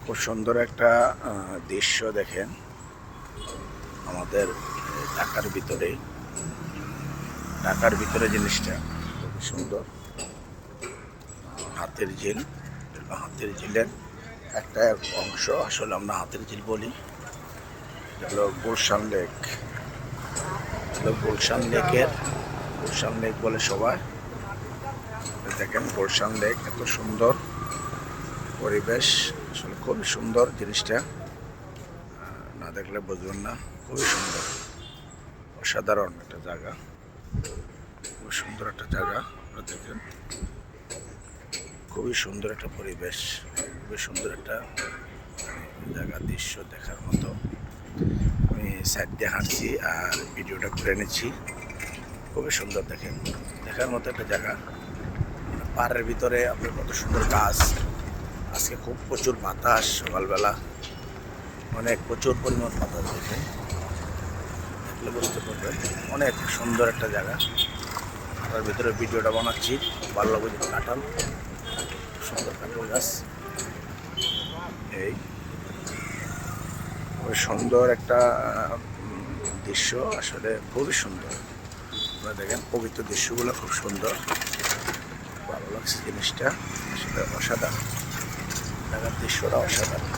খুব সুন্দর একটা দৃশ্য দেখেন আমাদের ঢাকার ভিতরে জিনিসটা খুবই সুন্দর। হাতের ঝিল, হাতের ঝিলের একটা অংশ, আসলে আমরা হাতের ঝিল বলি। হলো গুলশান লেক, গুলশান লেক বলে সবাই। দেখেন গুলশান লেক, এত সুন্দর পরিবেশ, আসলে খুবই সুন্দর জিনিসটা, না দেখলে বুঝবেন না। খুবই সুন্দর, অসাধারণ একটা জায়গা, খুবই সুন্দর একটা জায়গা। আপনারা দেখেন, খুবই সুন্দর একটা পরিবেশ, খুবই সুন্দর একটা জায়গা, দৃশ্য দেখার মতো। আমি সাইড দিয়ে হাঁটছি আর ভিডিওটা করে এনেছি। খুবই সুন্দর, দেখেন, দেখার মতো একটা জায়গা। পাহাড়ের ভিতরে আপনার কত সুন্দর গাছ। আজকে খুব প্রচুর বাতাস, সকালবেলা প্রচুর পরিমাণ বাতাস। দেখলে বুঝতে পারবেন, অনেক সুন্দর একটা জায়গা। তার ভিতরে ভিডিওটা বানাচ্ছি, ভালো লাগবে যদি কাটান। সুন্দর কাঁঠাল গাছ, এই সুন্দর একটা দৃশ্য, আসলে খুবই সুন্দর। আপনারা দেখেন পবিত্র দৃশ্যগুলো খুব সুন্দর, ভালো লাগছে জিনিসটা, আসলে অসাধারণ। জায়গার দৃশ্যটা অসাধারণ।